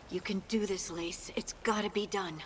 You can do this, Lace. It's gotta be done.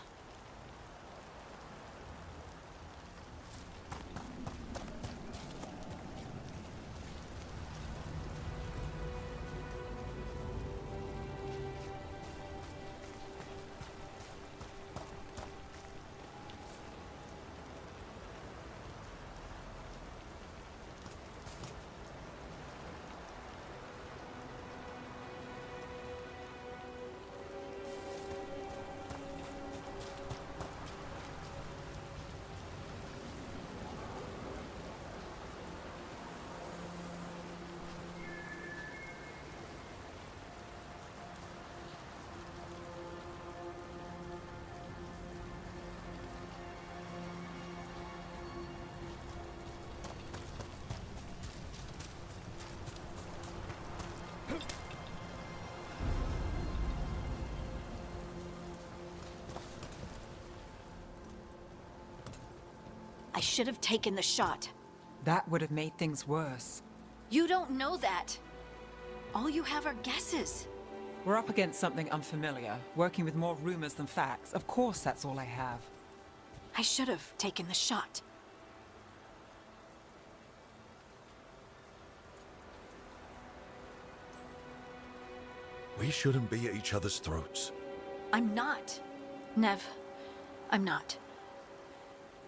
I should have taken the shot. That would have made things worse. You don't know that. All you have are guesses. We're up against something unfamiliar, working with more rumors than facts. Of course that's all I have. I should have taken the shot. We shouldn't be at each other's throats. I'm not. Nev, I'm not.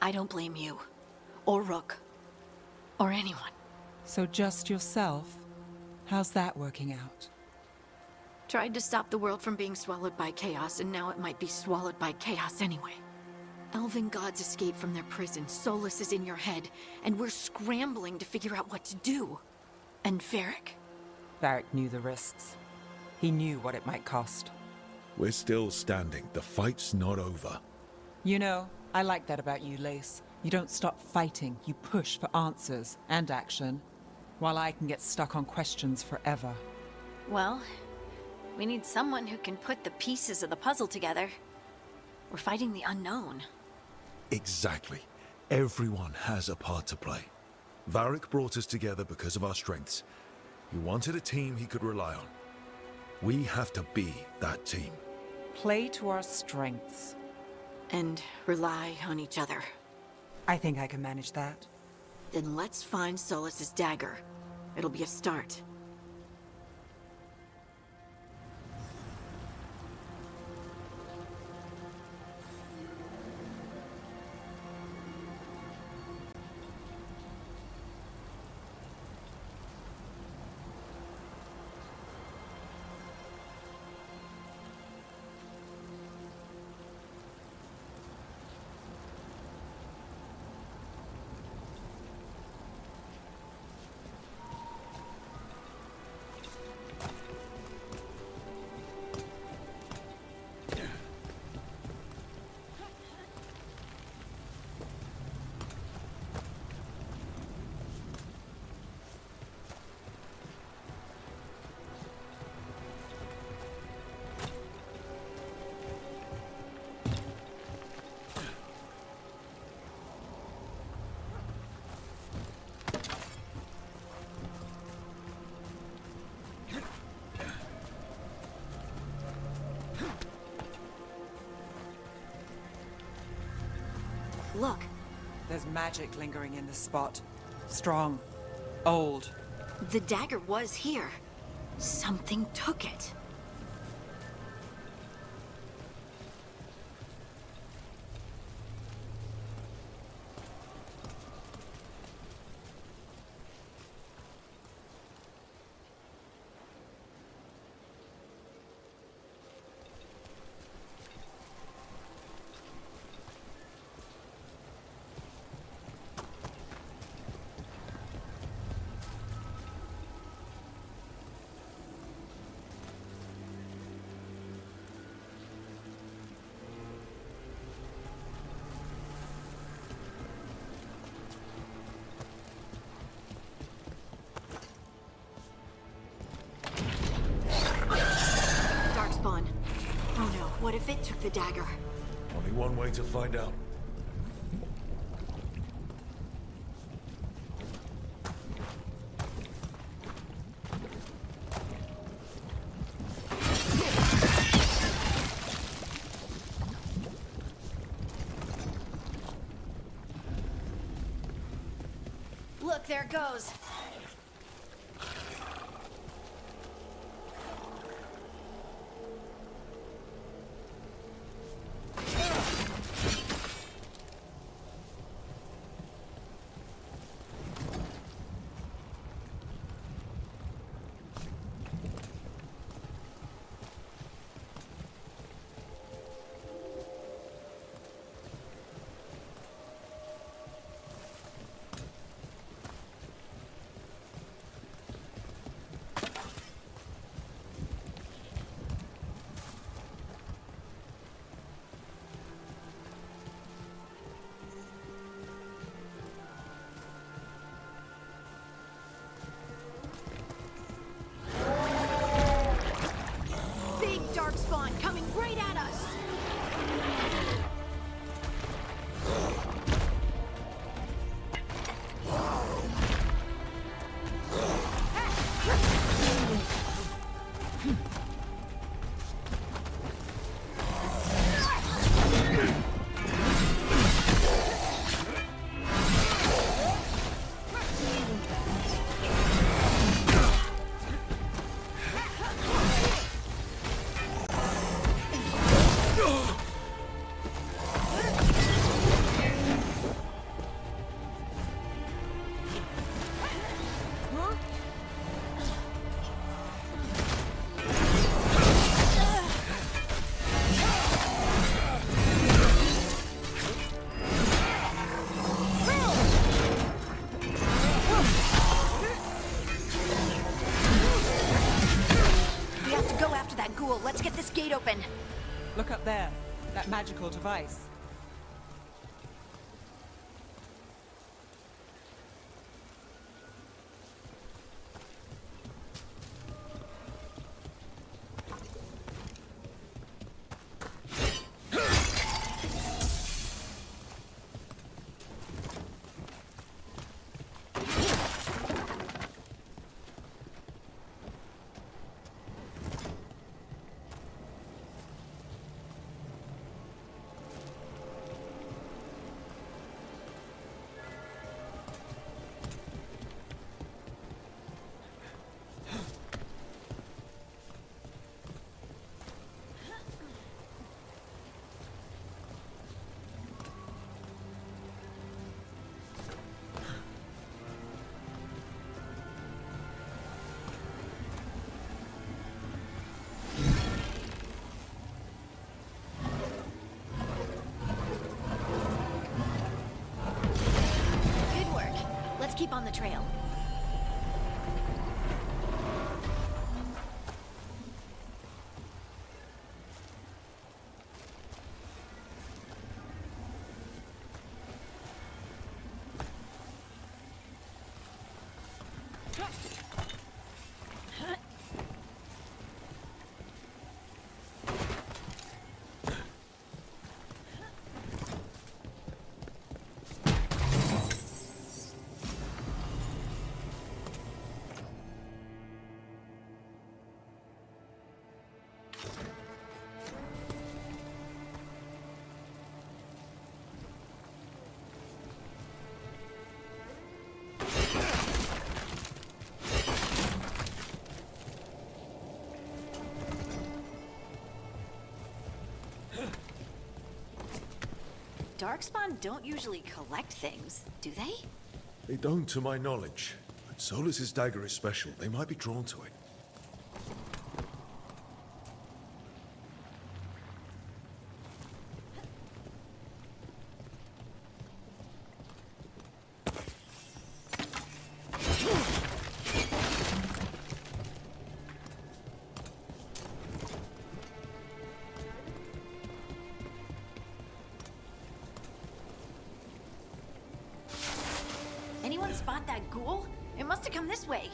I don't blame you, or Rook, or anyone. So just yourself? How's that working out? Tried to stop the world from being swallowed by chaos, and now it might be swallowed by chaos anyway. Elven gods escaped from their prison, Solus is in your head, and we're scrambling to figure out what to do. And Varric. Varric knew the risks. He knew what it might cost. We're still standing. The fight's not over. You know, I like that about you, Lace. You don't stop fighting, you push for answers and action, while I can get stuck on questions forever. Well, we need someone who can put the pieces of the puzzle together. We're fighting the unknown. Exactly. Everyone has a part to play. Varric brought us together because of our strengths. He wanted a team he could rely on. We have to be that team. Play to our strengths. And rely on each other. I think I can manage that. Then let's find Solus's dagger. It'll be a start. Look. There's magic lingering in this spot. Strong. Old. The dagger was here. Something took it. Darkspawn. Oh no, what if it took the dagger? Only one way to find out. there goes. Darkspawn coming right at us! Let's get this gate open. Look up there. That magical device. Let's keep on the trail. Darkspawn don't usually collect things, do they? They don't, to my knowledge. But Solus's dagger is special. They might be drawn to it. Anyone spot that ghoul? It must have come this way.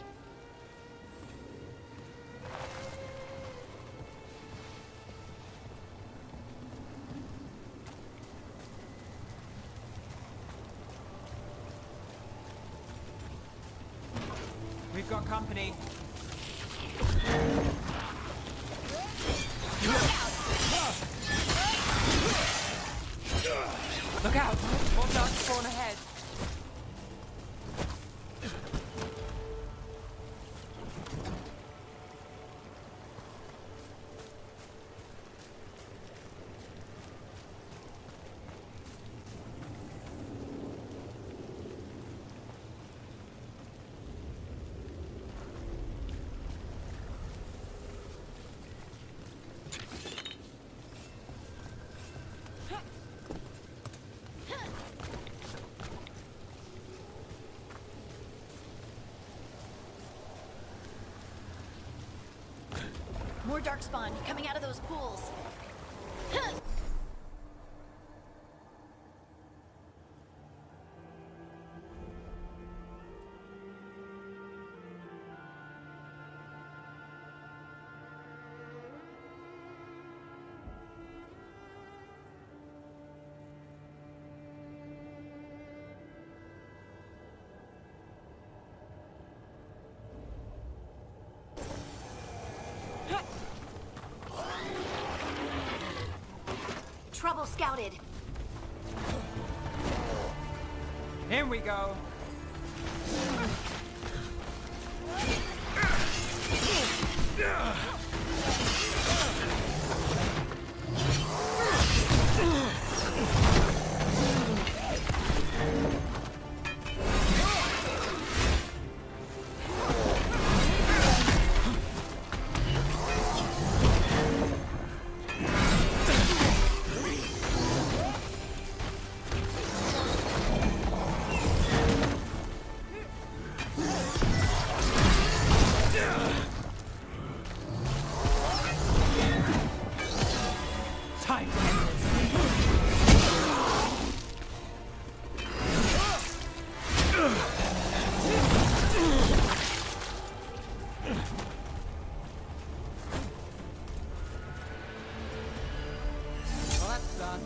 We've got company. Look out! More dark spawn ahead. More darkspawn coming out of those pools. Trouble scouted. Here we go. Time to end this. Well, that's done.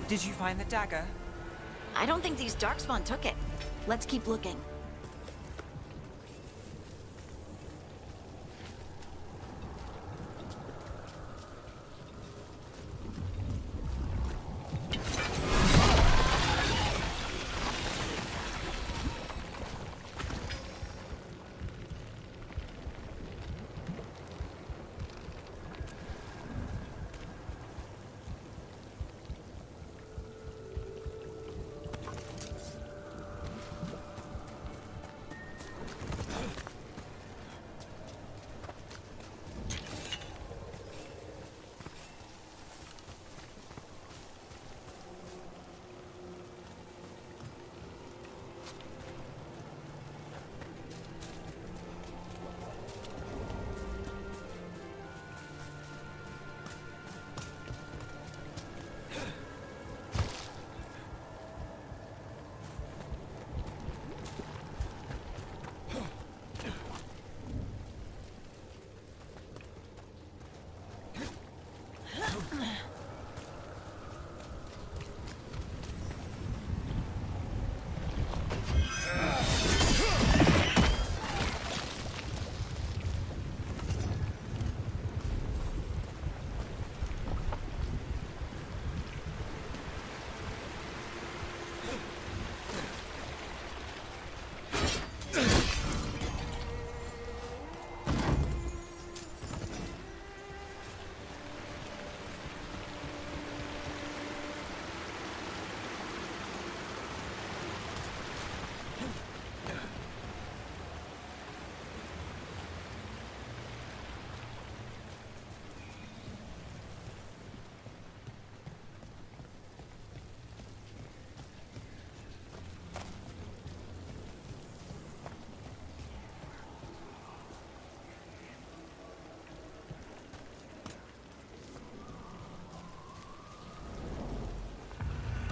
Did you find the dagger? I don't think these darkspawn took it. Let's keep looking.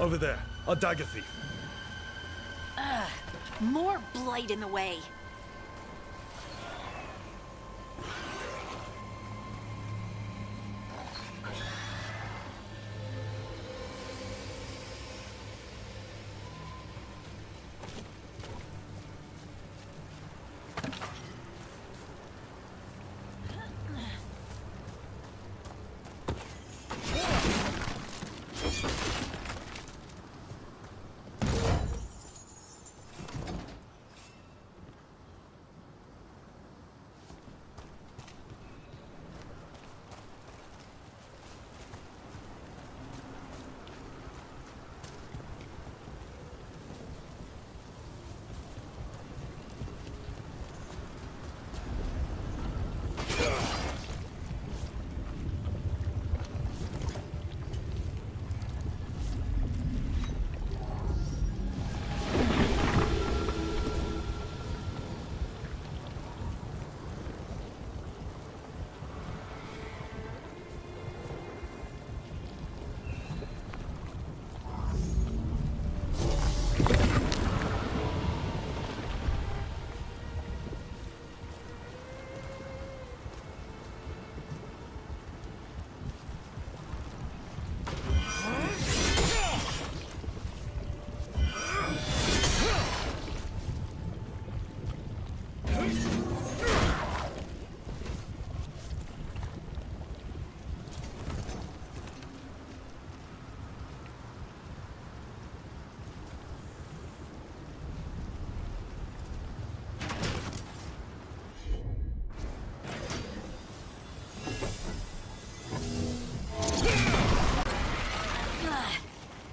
Over there, our dagger thief. More blight in the way.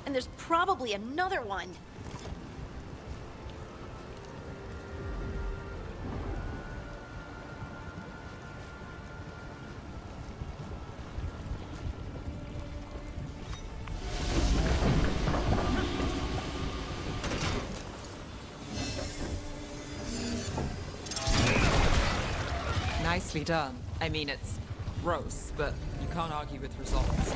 And there's probably another one. Nicely done. I mean, it's gross, but you can't argue with results.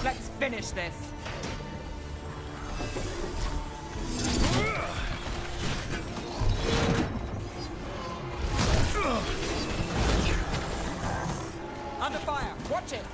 Let's finish this. Under fire. Watch it.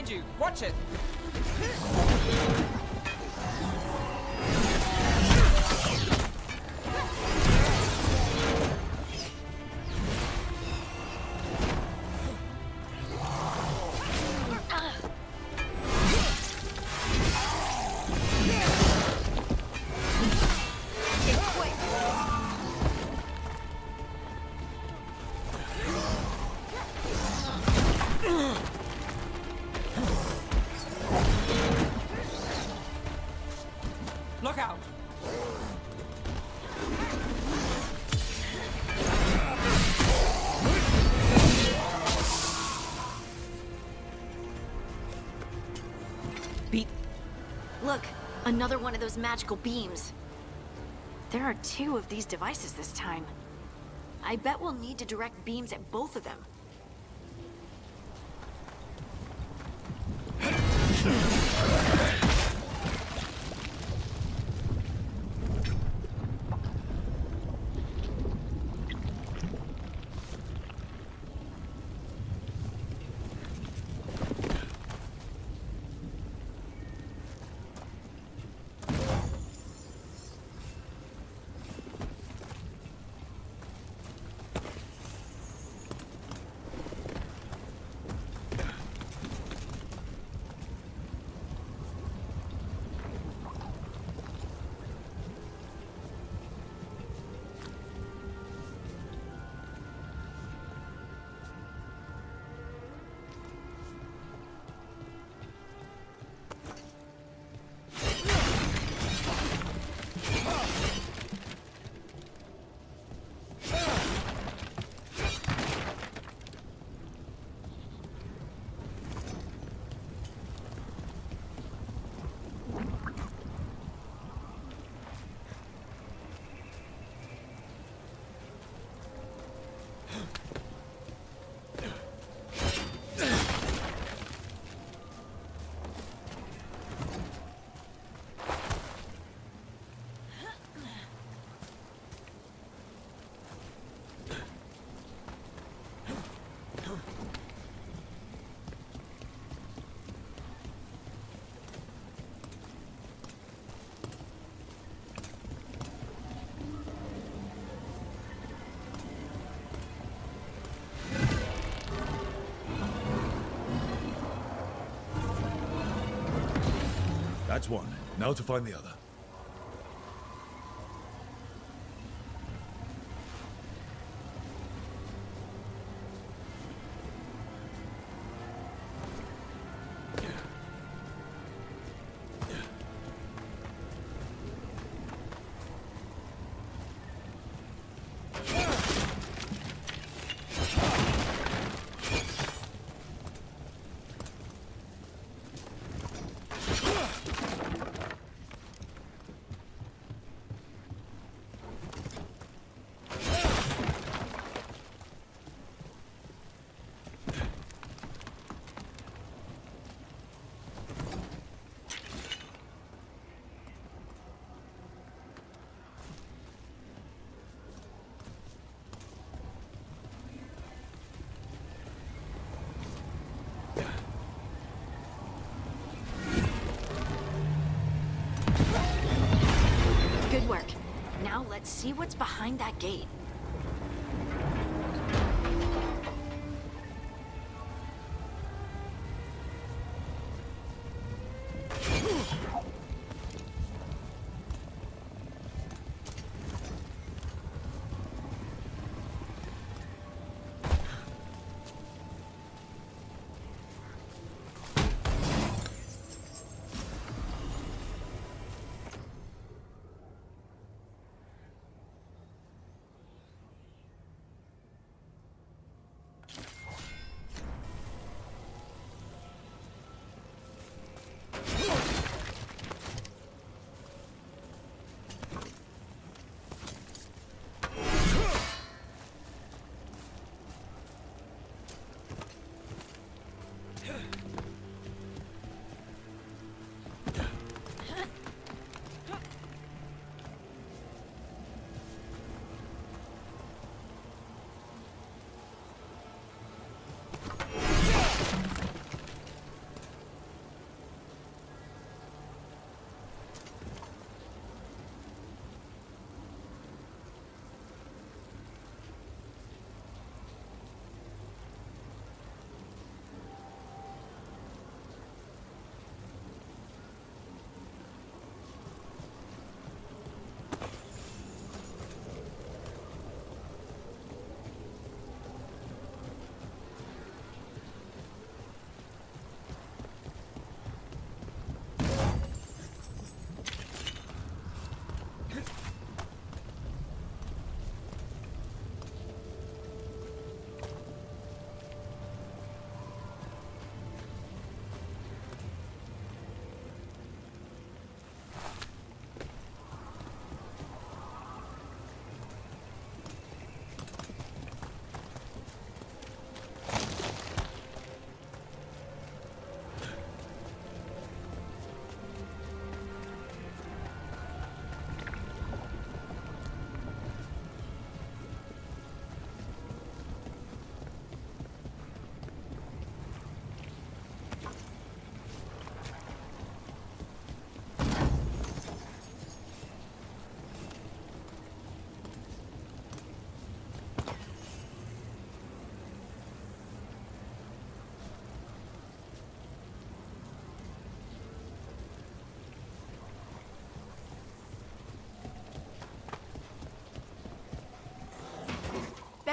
Behind you! Watch it! Look out! Beat. Look, another one of those magical beams. There are 2 of these devices this time. I bet we'll need to direct beams at both of them. That's one. Now to find the other. Good work. Now let's see what's behind that gate.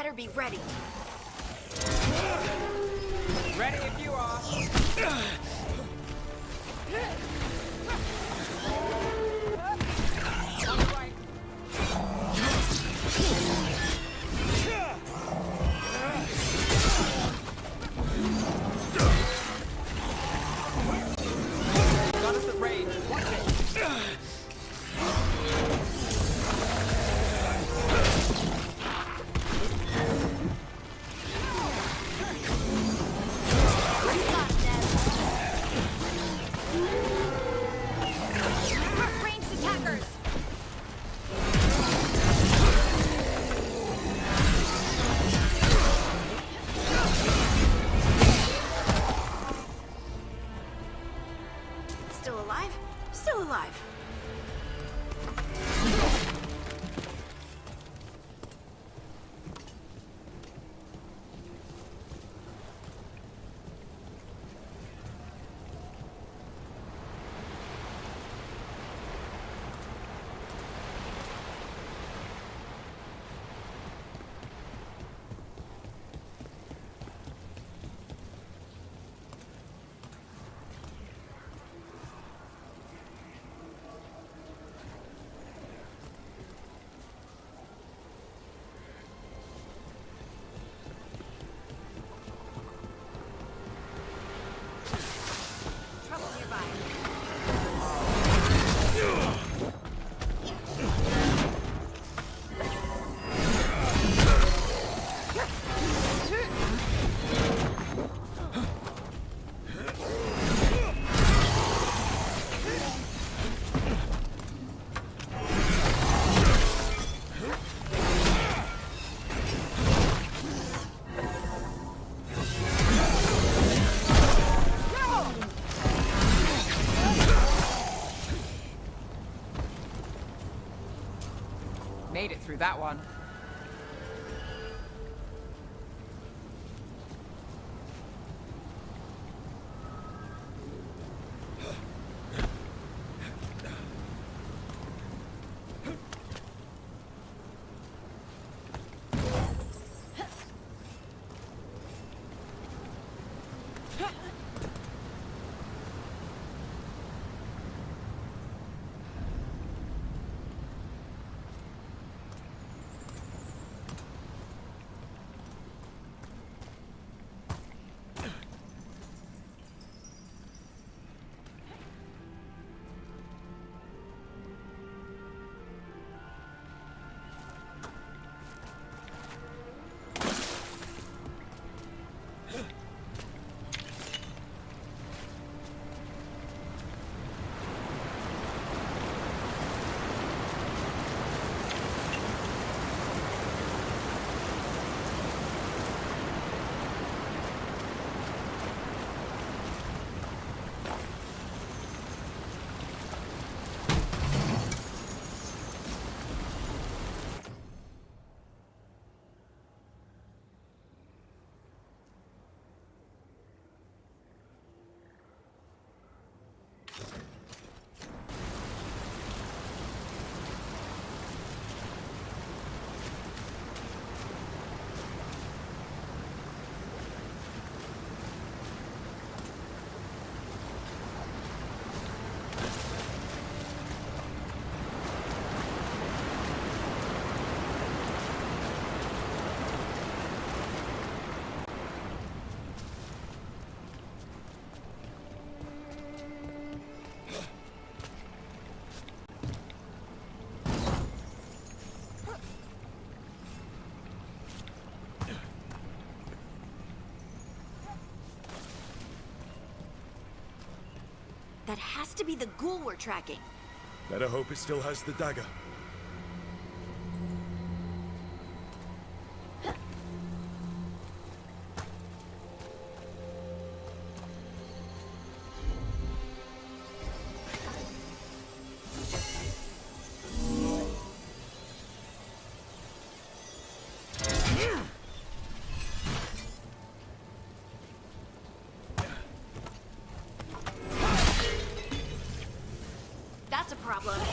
better be ready. Ready if you are. On the right. Got us at range. Watch it. Ranged attackers! Still alive? Still alive. Trouble nearby. Made it through that one. That has to be the ghoul we're tracking. Better hope it still has the dagger. That's a problem. Got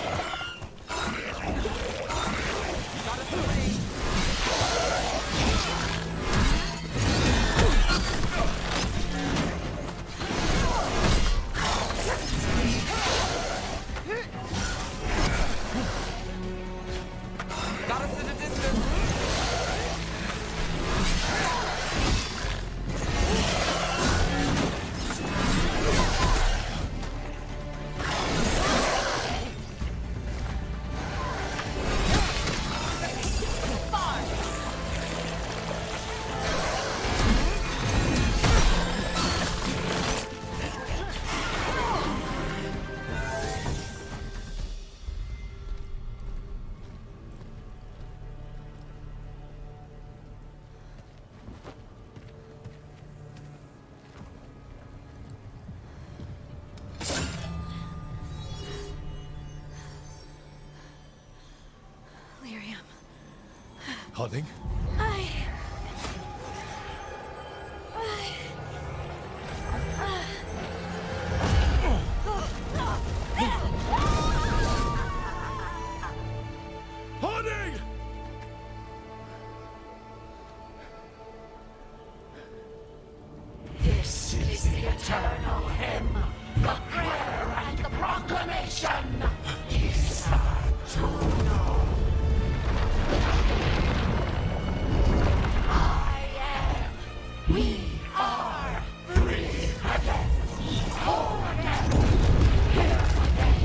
us at range. Harding? Harding! This is the eternal hymn, the prayer and the proclamation. Isa to know. I am. We are. Breathe again. Whole again. Here again.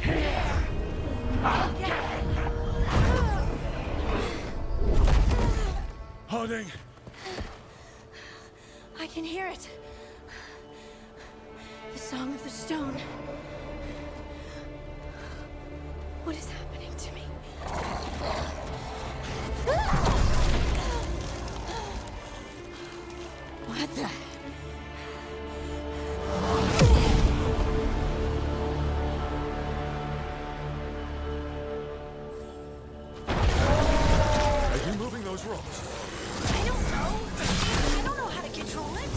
Here again. Harding! I can hear it. The Song of the Stone. What is happening to me? What the? Are you moving those rocks? I don't know. I don't know how to control it.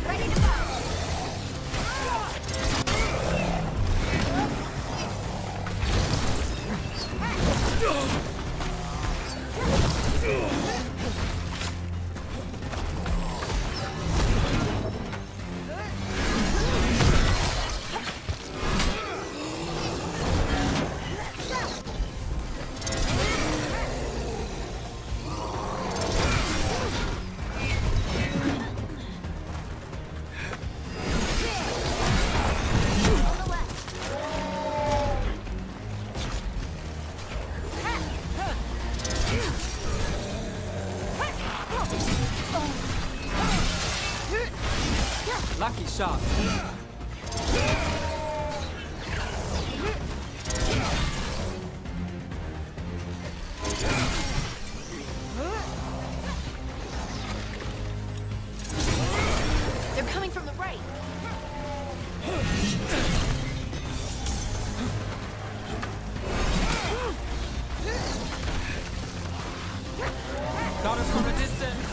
Ready to go. Lucky shot. They're coming from the right. Got us from a distance.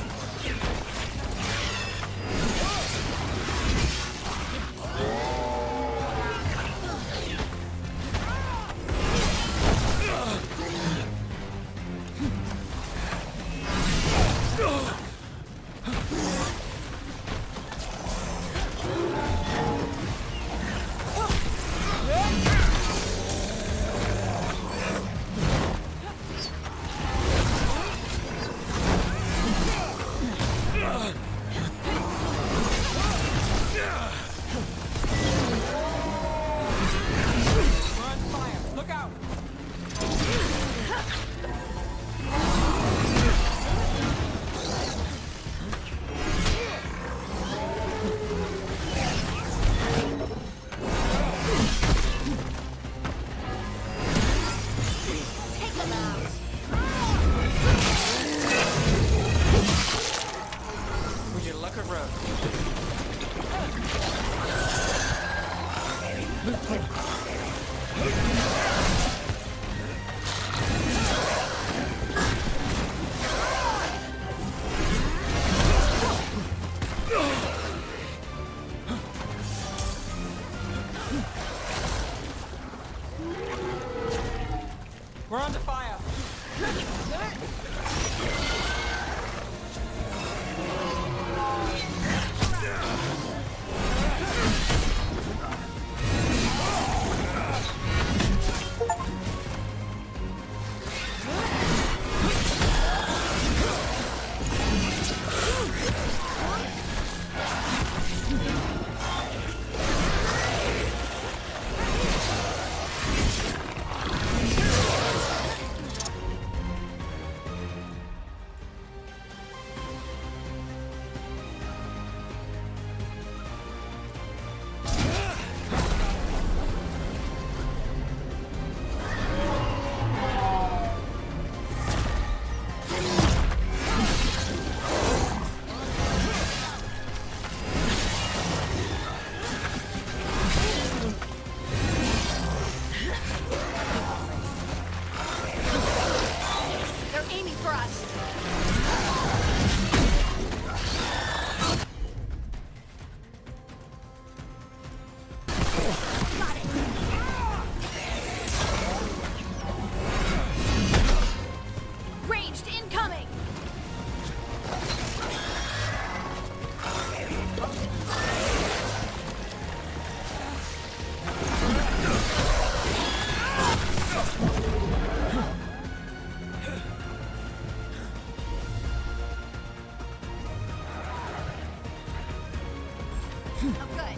Oh, good.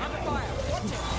Under fire! Watch it!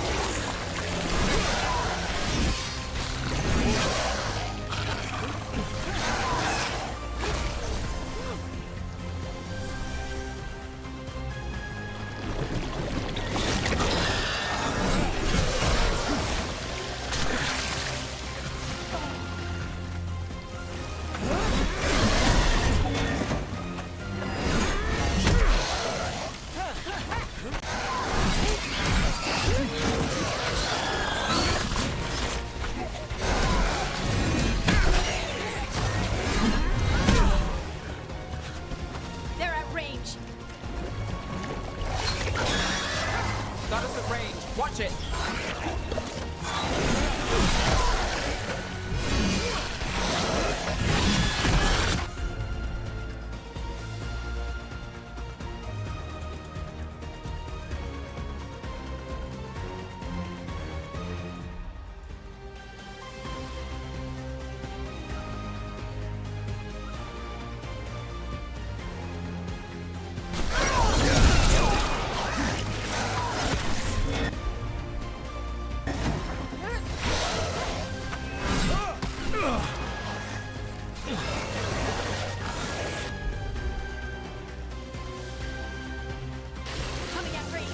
They're at range. Got us at range. Watch it! Coming at range.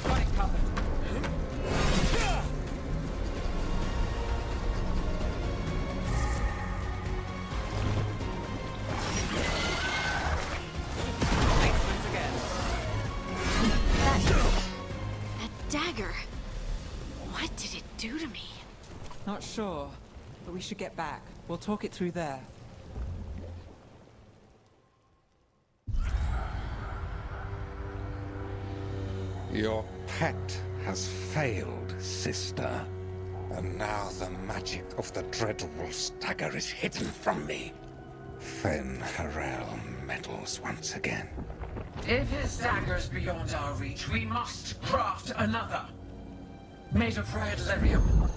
Got it covered. Placements again. That dagger. What did it do to me? Not sure, but we should get back. We'll talk it through there. Your pet has failed, sister. And now the magic of the Dreadwolf's dagger is hidden from me. Fen Harel meddles once again. If his dagger's beyond our reach, we must craft another. Made of red lyrium.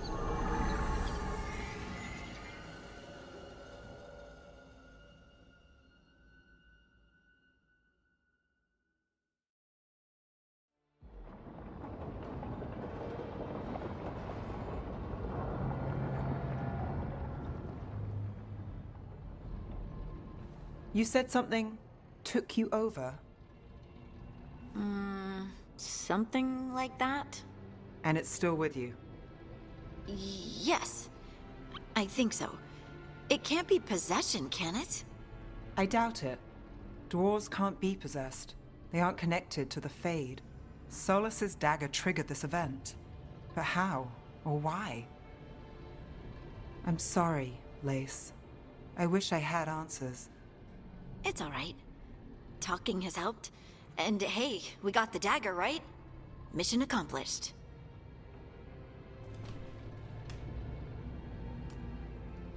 You said something took you over, Something like that? and it's still with you. Yes. I think so. It can't be possession, can it? I doubt it. Dwarves can't be possessed. They aren't connected to the Fade. Solus's dagger triggered this event. But how? Or why? I'm sorry, Lace. I wish I had answers. It's all right. Talking has helped. And hey, we got the dagger, right? Mission accomplished.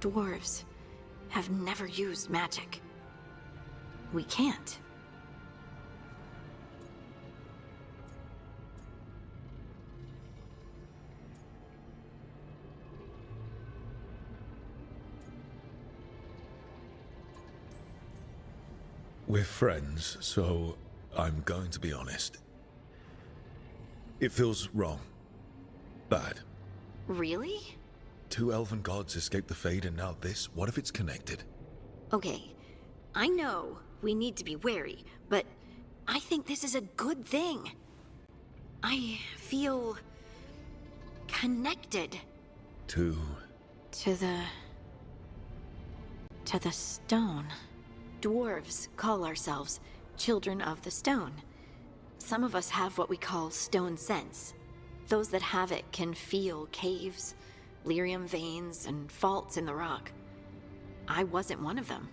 Dwarves have never used magic. We can't. We're friends, so I'm going to be honest. It feels wrong. Bad. Really? Two elven gods escaped the Fade and now this? What if it's connected? Okay, I know we need to be wary, but I think this is a good thing. I feel connected To to the stone. Dwarves call ourselves children of the stone. Some of us have what we call stone sense. Those that have it can feel caves, lyrium veins, and faults in the rock. I wasn't one of them.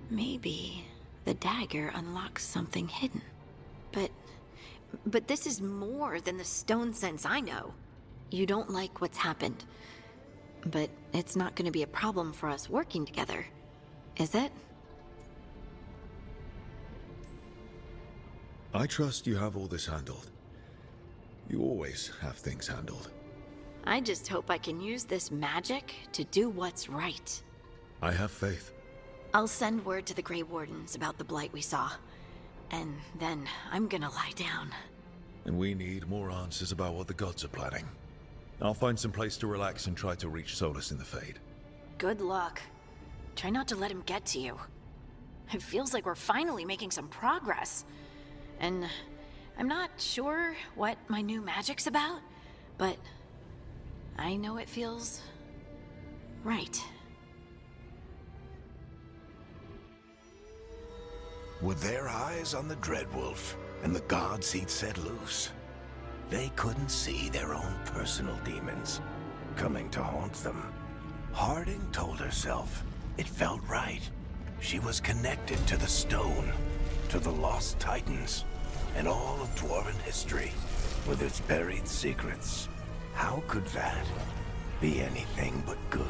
Maybe the dagger unlocks something hidden. But this is more than the stone sense I know. You don't like what's happened. But it's not going to be a problem for us working together, is it? I trust you have all this handled. You always have things handled. I just hope I can use this magic to do what's right. I have faith. I'll send word to the Grey Wardens about the blight we saw. And then I'm gonna lie down. And we need more answers about what the gods are planning. I'll find some place to relax and try to reach Solus in the Fade. Good luck. Try not to let him get to you. It feels like we're finally making some progress. And I'm not sure what my new magic's about, but I know it feels right. With their eyes on the Dreadwolf and the gods he'd set loose, they couldn't see their own personal demons coming to haunt them. Harding told herself it felt right. She was connected to the stone, to the lost titans, and all of Dwarven history, with its buried secrets. How could that be anything but good?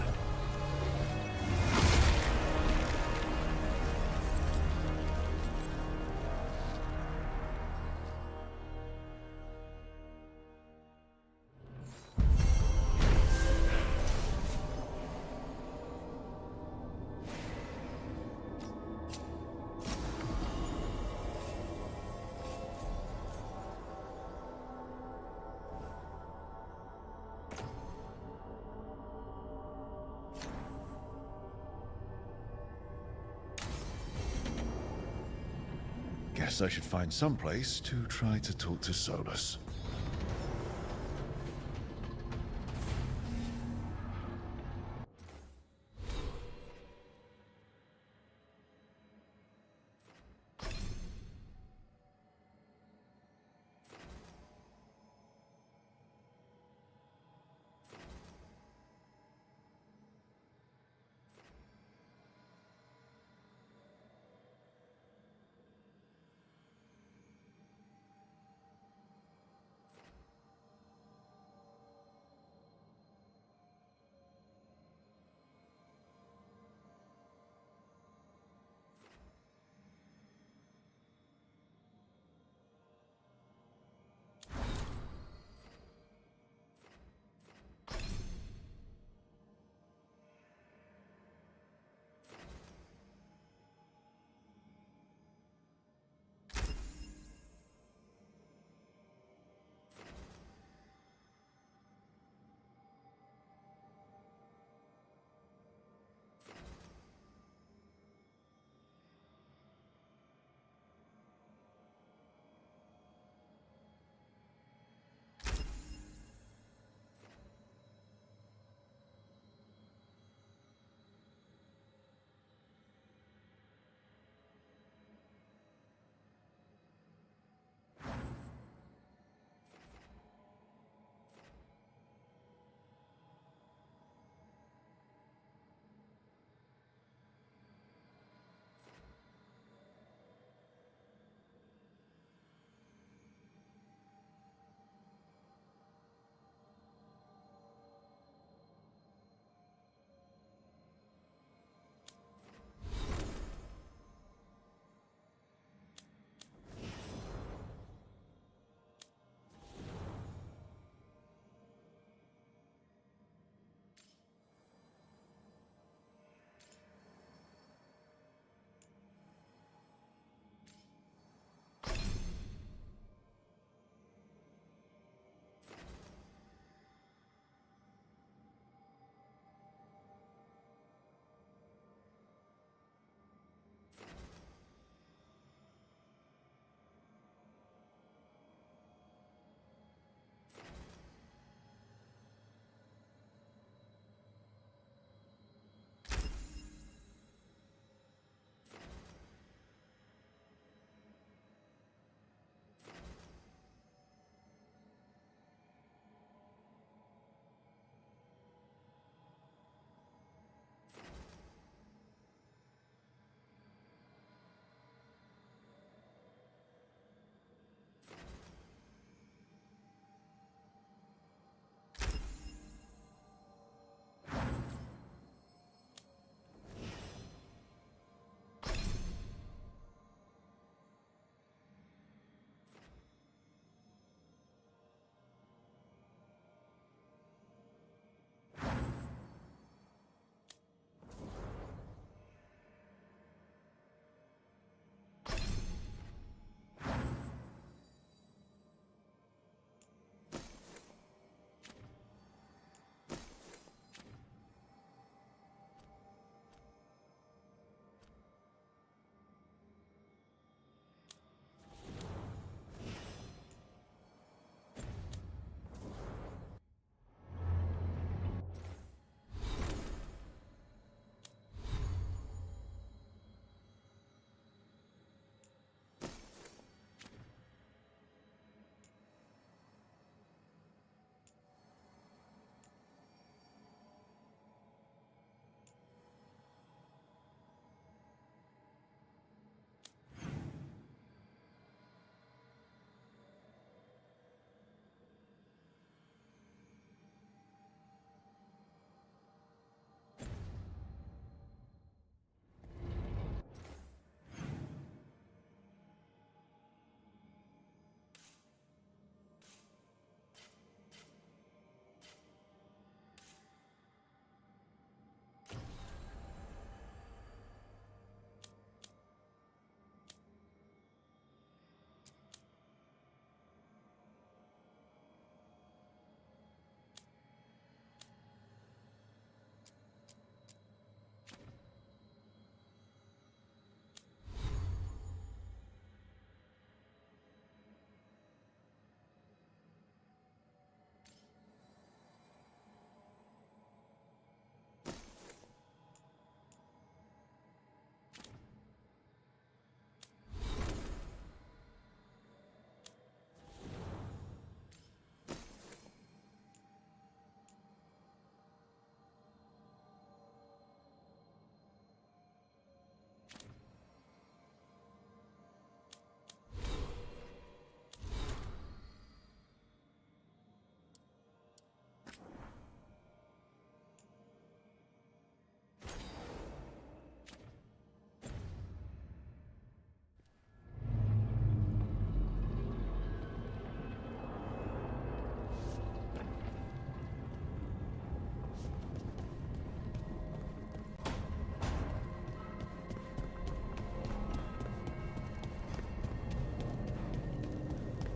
Guess I should find some place to try to talk to Solus.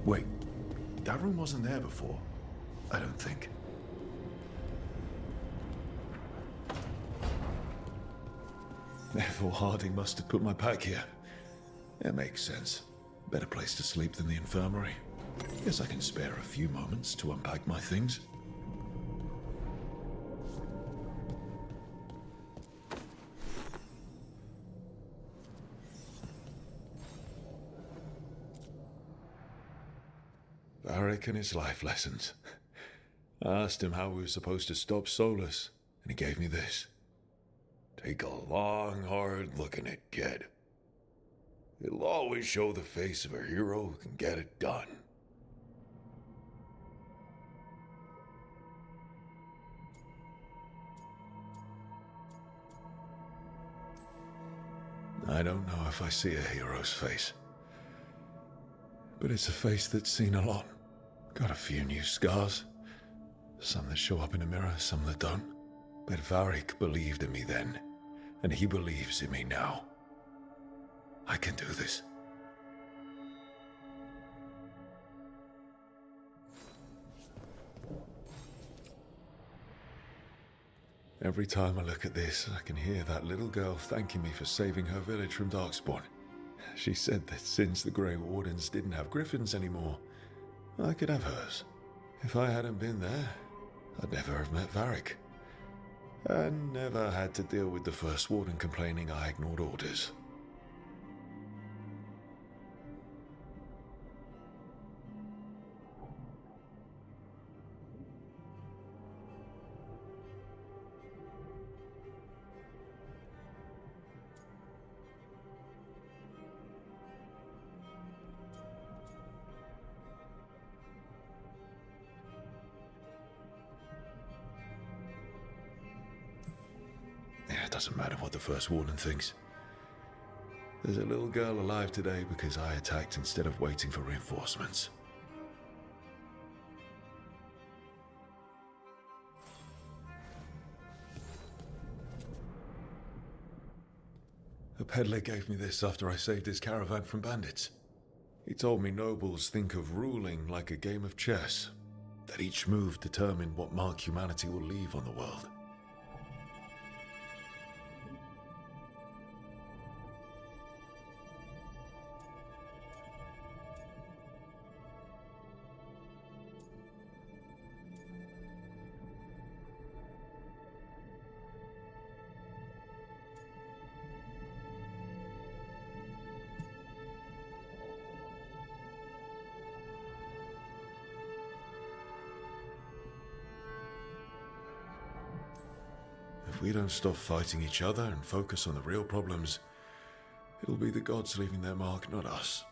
Wait, that room wasn't there before. I don't think. Therefore, Harding must have put my pack here. It makes sense. Better place to sleep than the infirmary. Guess I can spare a few moments to unpack my things. Varric and his life lessons. I asked him how we were supposed to stop Solus, and he gave me this. Take a long, hard look at it, kid. It'll always show the face of a hero who can get it done. I don't know if I see a hero's face, but it's a face that's seen a lot. Got a few new scars. Some that show up in a mirror, some that don't. But Varric believed in me then, and he believes in me now. I can do this. Every time I look at this, I can hear that little girl thanking me for saving her village from Darkspawn. She said that since the Grey Wardens didn't have griffins anymore, I could have hers. If I hadn't been there, I'd never have met Varric. And never had to deal with the First Warden complaining I ignored orders. It doesn't matter what the First Warden thinks. There's a little girl alive today because I attacked instead of waiting for reinforcements. A peddler gave me this after I saved his caravan from bandits. He told me nobles think of ruling like a game of chess, that each move determined what mark humanity will leave on the world. If we don't stop fighting each other and focus on the real problems, it'll be the gods leaving their mark, not us.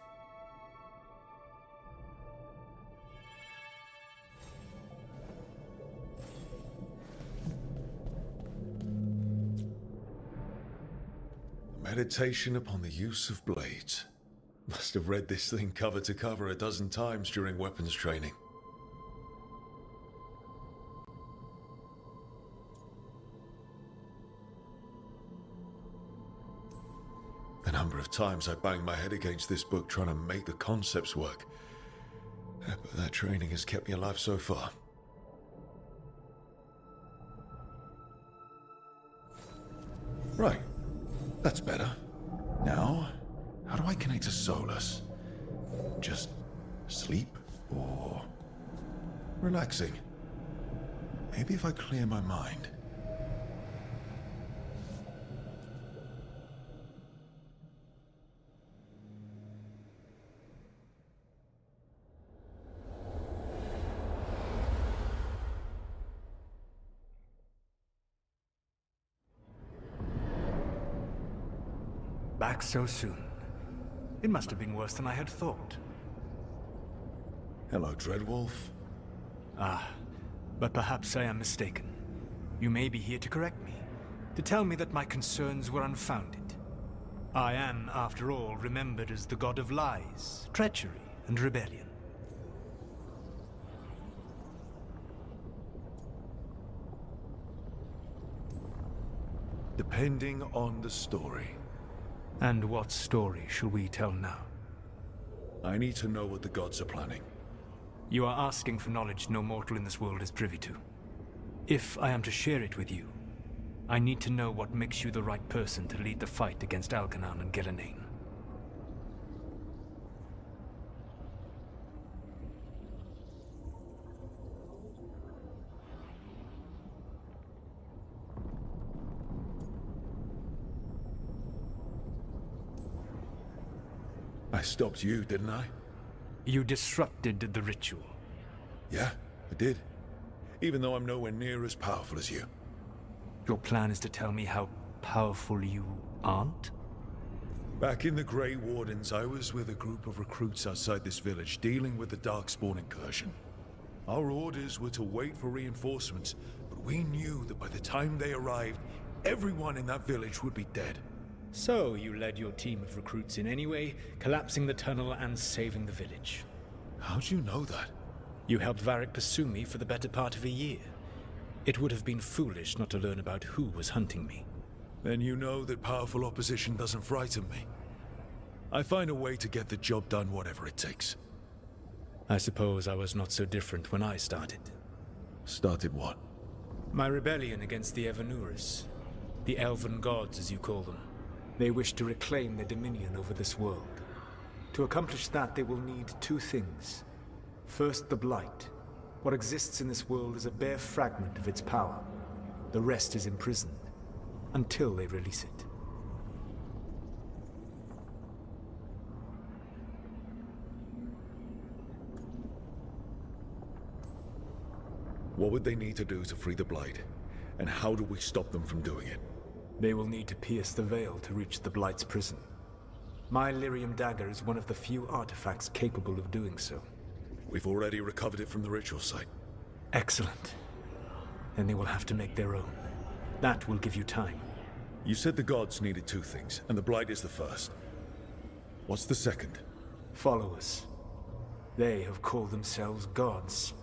Meditation upon the use of blades. Must have read this thing cover to cover a dozen times during weapons training. The number of times I banged my head against this book trying to make the concepts work. But that training has kept me alive so far. Right. That's better. Now, how do I connect to Solus? Just sleep or relaxing? Maybe if I clear my mind. Back so soon. It must have been worse than I had thought. Hello, Dreadwolf. Ah, but perhaps I am mistaken. You may be here to correct me, to tell me that my concerns were unfounded. I am, after all, remembered as the god of lies, treachery, and rebellion. Depending on the story. And what story shall we tell now? I need to know what the gods are planning. You are asking for knowledge no mortal in this world is privy to. If I am to share it with you, I need to know what makes you the right person to lead the fight against Algernon and Gillenane. I stopped you, didn't I? You disrupted the ritual. Yeah, I did. Even though I'm nowhere near as powerful as you. Your plan is to tell me how powerful you aren't? Back in the Grey Wardens, I was with a group of recruits outside this village, dealing with the Darkspawn incursion. Our orders were to wait for reinforcements, but we knew that by the time they arrived, everyone in that village would be dead. So you led your team of recruits in anyway, collapsing the tunnel and saving the village. How'd you know that? You helped Varric pursue me for the better part of a year. It would have been foolish not to learn about who was hunting me. Then you know that powerful opposition doesn't frighten me. I find a way to get the job done whatever it takes. I suppose I was not so different when I started. Started what? My rebellion against the Evanuris. The Elven Gods, as you call them. They wish to reclaim their dominion over this world. To accomplish that, they will need two things. First, the Blight. What exists in this world is a bare fragment of its power. The rest is imprisoned, until they release it. What would they need to do to free the Blight? And how do we stop them from doing it? They will need to pierce the veil to reach the Blight's prison. My Lyrium dagger is one of the few artifacts capable of doing so. We've already recovered it from the ritual site. Excellent. Then they will have to make their own. That will give you time. You said the gods needed two things, and the Blight is the first. What's the second? Followers. They have called themselves gods.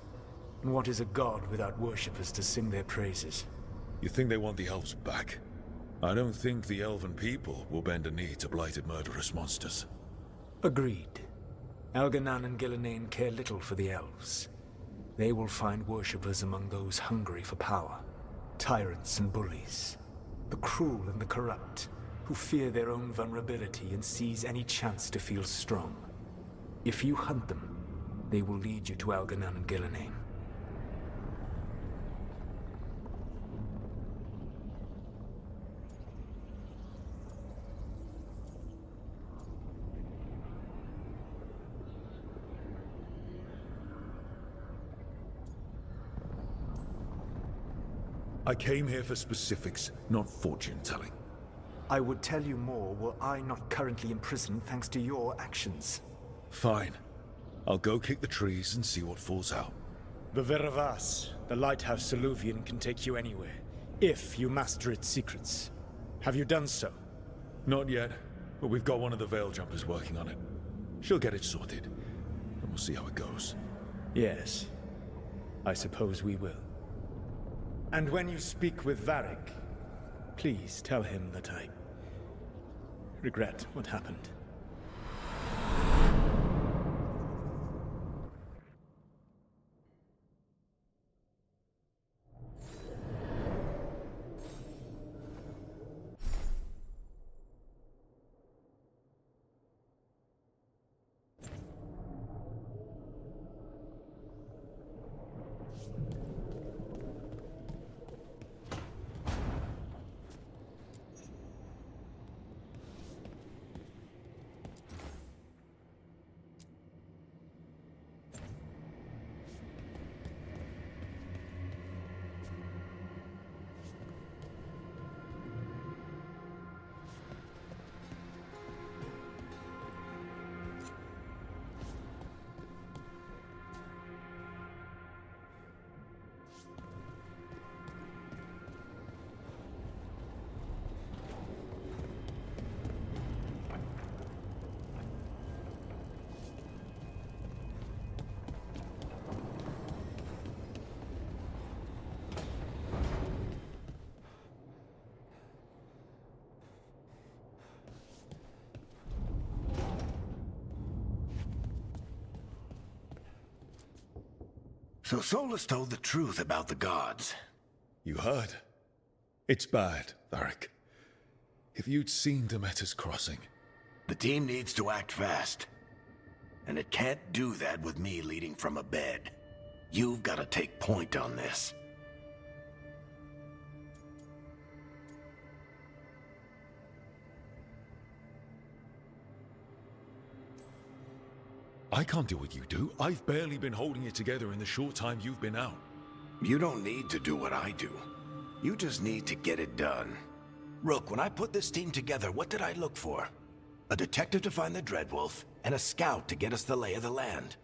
And what is a god without worshippers to sing their praises? You think they want the elves back? I don't think the elven people will bend a knee to blighted murderous monsters. Agreed. Algernon and Gillenane care little for the elves. They will find worshippers among those hungry for power. Tyrants and bullies. The cruel and the corrupt, who fear their own vulnerability and seize any chance to feel strong. If you hunt them, they will lead you to Algernon and Gillenane. I came here for specifics, not fortune-telling. I would tell you more were I not currently imprisoned thanks to your actions. Fine. I'll go kick the trees and see what falls out. The Veravas, the lighthouse Soluvian, can take you anywhere, if you master its secrets. Have you done so? Not yet, but we've got one of the Veil Jumpers working on it. She'll get it sorted, and we'll see how it goes. Yes. I suppose we will. And when you speak with Varric, please tell him that I regret what happened. So Solus told the truth about the gods. You heard? It's bad, Varric. If you'd seen Demeter's crossing... The team needs to act fast. And it can't do that with me leading from a bed. You've got to take point on this. I can't do what you do. I've barely been holding it together in the short time you've been out. You don't need to do what I do. You just need to get it done. Rook, when I put this team together, what did I look for? A detective to find the Dreadwolf, and a scout to get us the lay of the land.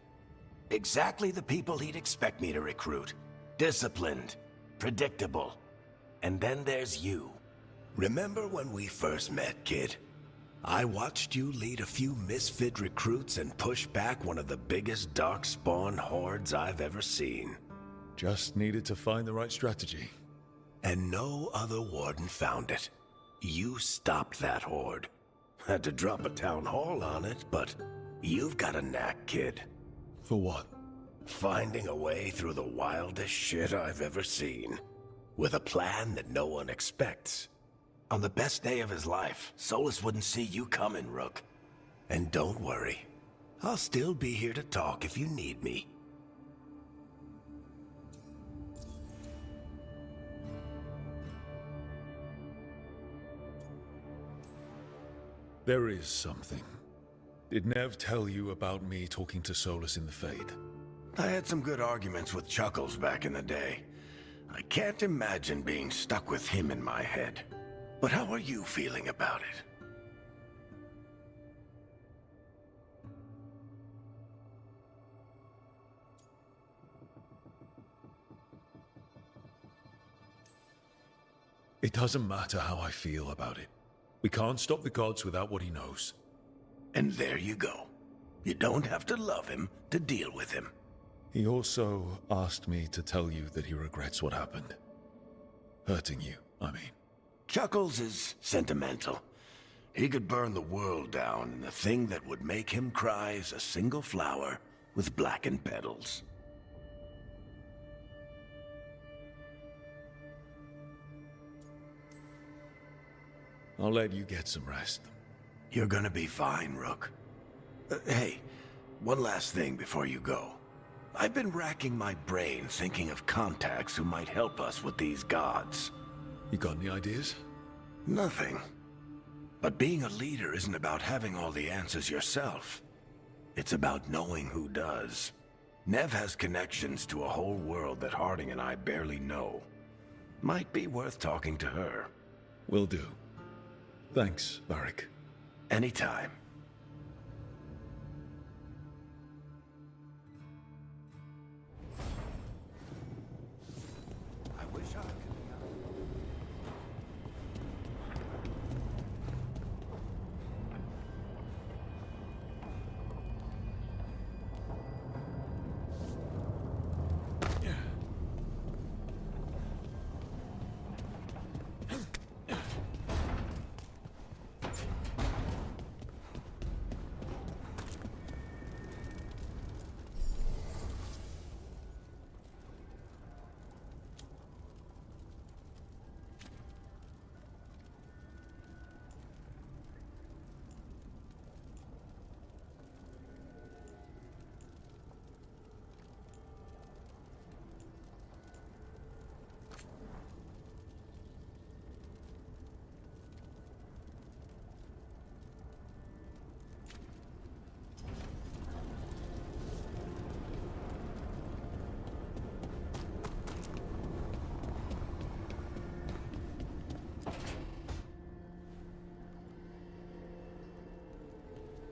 Exactly the people he'd expect me to recruit. Disciplined, predictable. And then there's you. Remember when we first met, kid? I watched you lead a few misfit recruits and push back one of the biggest darkspawn hordes I've ever seen. Just needed to find the right strategy. And no other warden found it. You stopped that horde. Had to drop a town hall on it, but you've got a knack, kid. For what? Finding a way through the wildest shit I've ever seen. With a plan that no one expects. On the best day of his life, Solus wouldn't see you coming, Rook. And don't worry. I'll still be here to talk if you need me. There is something. Did Nev tell you about me talking to Solus in the Fade? I had some good arguments with Chuckles back in the day. I can't imagine being stuck with him in my head. But how are you feeling about it? It doesn't matter how I feel about it. We can't stop the gods without what he knows. And there you go. You don't have to love him to deal with him. He also asked me to tell you that he regrets what happened. Hurting you, I mean. Chuckles is sentimental. He could burn the world down, and the thing that would make him cry is a single flower with blackened petals. I'll let you get some rest. You're gonna be fine, Rook. Hey, one last thing before you go. I've been racking my brain thinking of contacts who might help us with these gods. You got any ideas? Nothing. But being a leader isn't about having all the answers yourself. It's about knowing who does. Nev has connections to a whole world that Harding and I barely know. Might be worth talking to her. Will do. Thanks, Varric. Anytime. I wish I could be out.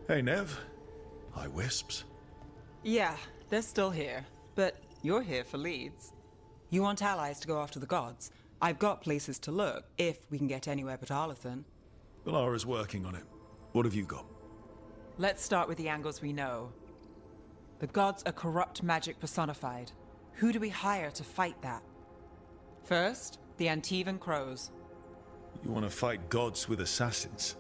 Hey, Nev. Hi, Wisps. Yeah, they're still here. But you're here for leads. You want allies to go after the gods? I've got places to look, if we can get anywhere but Arlathan. Valara's working on it. What have you got? Let's start with the angles we know. The gods are corrupt magic personified. Who do we hire to fight that? First, the Antivan Crows. You want to fight gods with assassins?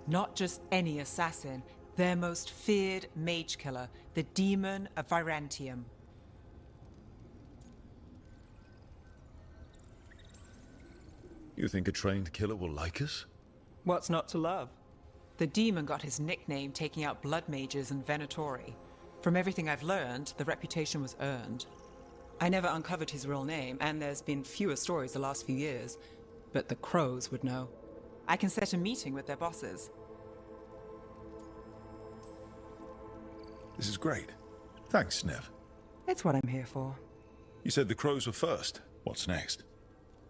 Not just any assassin, their most feared mage killer, the Demon of Virantium. You think a trained killer will like us? What's not to love? The demon got his nickname taking out blood mages and venatori. From everything I've learned, the reputation was earned. I never uncovered his real name, and there's been fewer stories the last few years, but the crows would know. I can set a meeting with their bosses. This is great. Thanks, Nev. It's what I'm here for. You said the crows were first. What's next?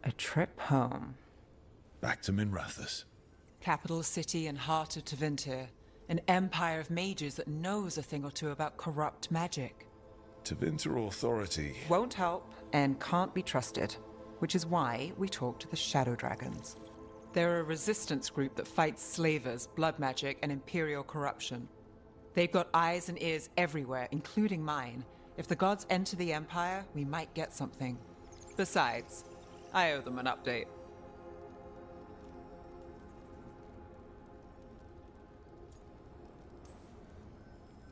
A trip home. Back to Minrathous. Capital city and heart of Tevinter. An empire of mages that knows a thing or two about corrupt magic. Tevinter Authority. Won't help and can't be trusted, which is why we talk to the Shadow Dragons. They're a resistance group that fights slavers, blood magic, and imperial corruption. They've got eyes and ears everywhere, including mine. If the gods enter the Empire, we might get something. Besides, I owe them an update.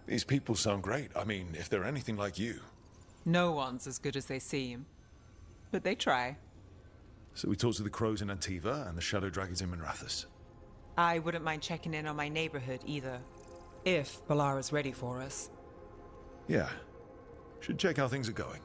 These people sound great. I mean, if they're anything like you. No one's as good as they seem. But they try. So we talked to the crows in Antiva and the Shadow Dragons in Minrathous. I wouldn't mind checking in on my neighborhood either. If Balara's ready for us. Yeah. Should check how things are going.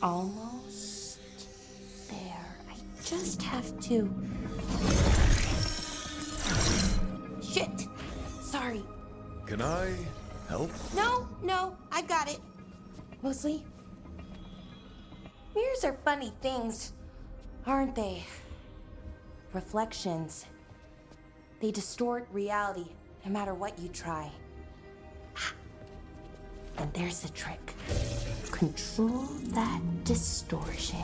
Almost there. I just have to... Shit! Sorry. Can I help? No, I've got it. Mostly. Mirrors are funny things, aren't they? Reflections. They distort reality, no matter what you try. And there's the trick. Control that distortion.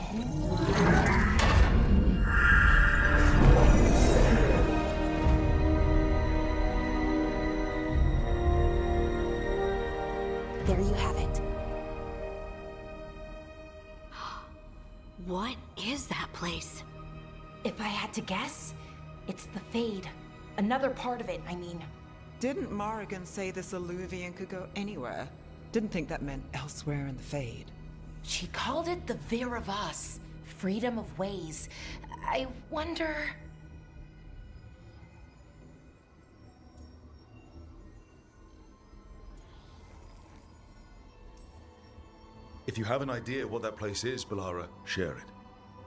There you have it. What is that place? If I had to guess, it's the Fade. Another part of it, I mean. Didn't Morrigan say this Alluvian could go anywhere? Didn't think that meant elsewhere in the Fade. She called it the Vir of Us, freedom of ways. I wonder... If you have an idea what that place is, Balara, share it.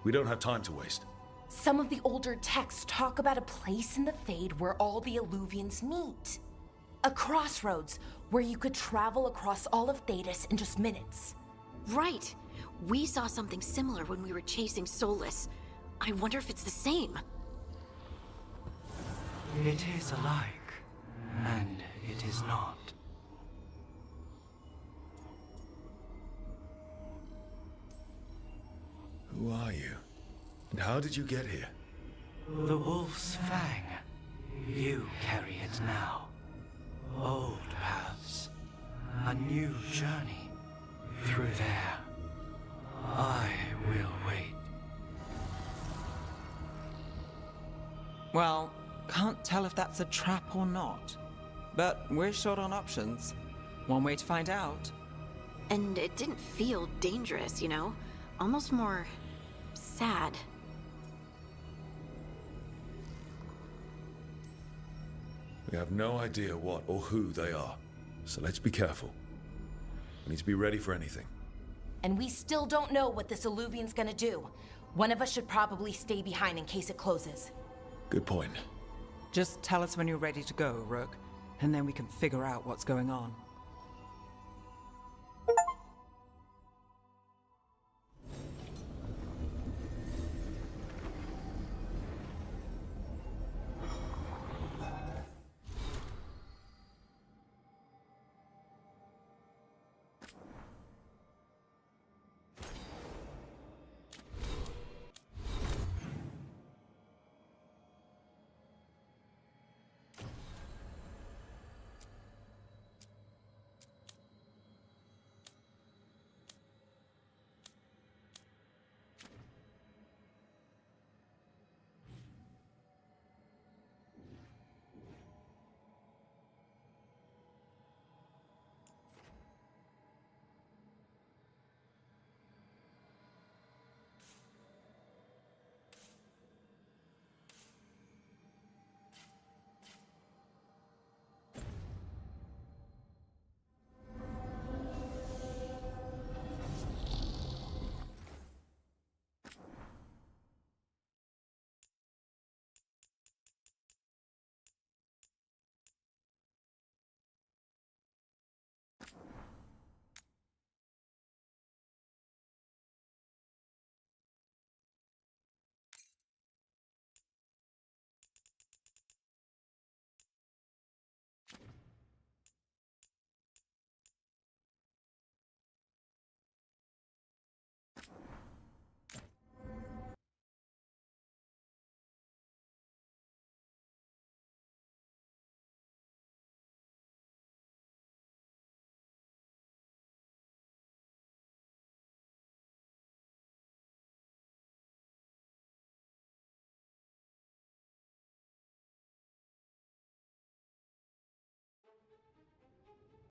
We don't have time to waste. Some of the older texts talk about a place in the Fade where all the Alluvians meet. A crossroads where you could travel across all of Thedas in just minutes. Right. We saw something similar when we were chasing Solus. I wonder if it's the same. It is alike, and it is not. Who are you? And how did you get here? The Wolf's Fang. You carry it now. Old paths. A new journey. Through there. I will wait. Well, can't tell if that's a trap or not. But we're short on options. One way to find out. And it didn't feel dangerous, you know? Almost more... sad. We have no idea what or who they are, so let's be careful. We need to be ready for anything. And we still don't know what this Alluvian's gonna do. One of us should probably stay behind in case it closes. Good point. Just tell us when you're ready to go, Rook, and then we can figure out what's going on.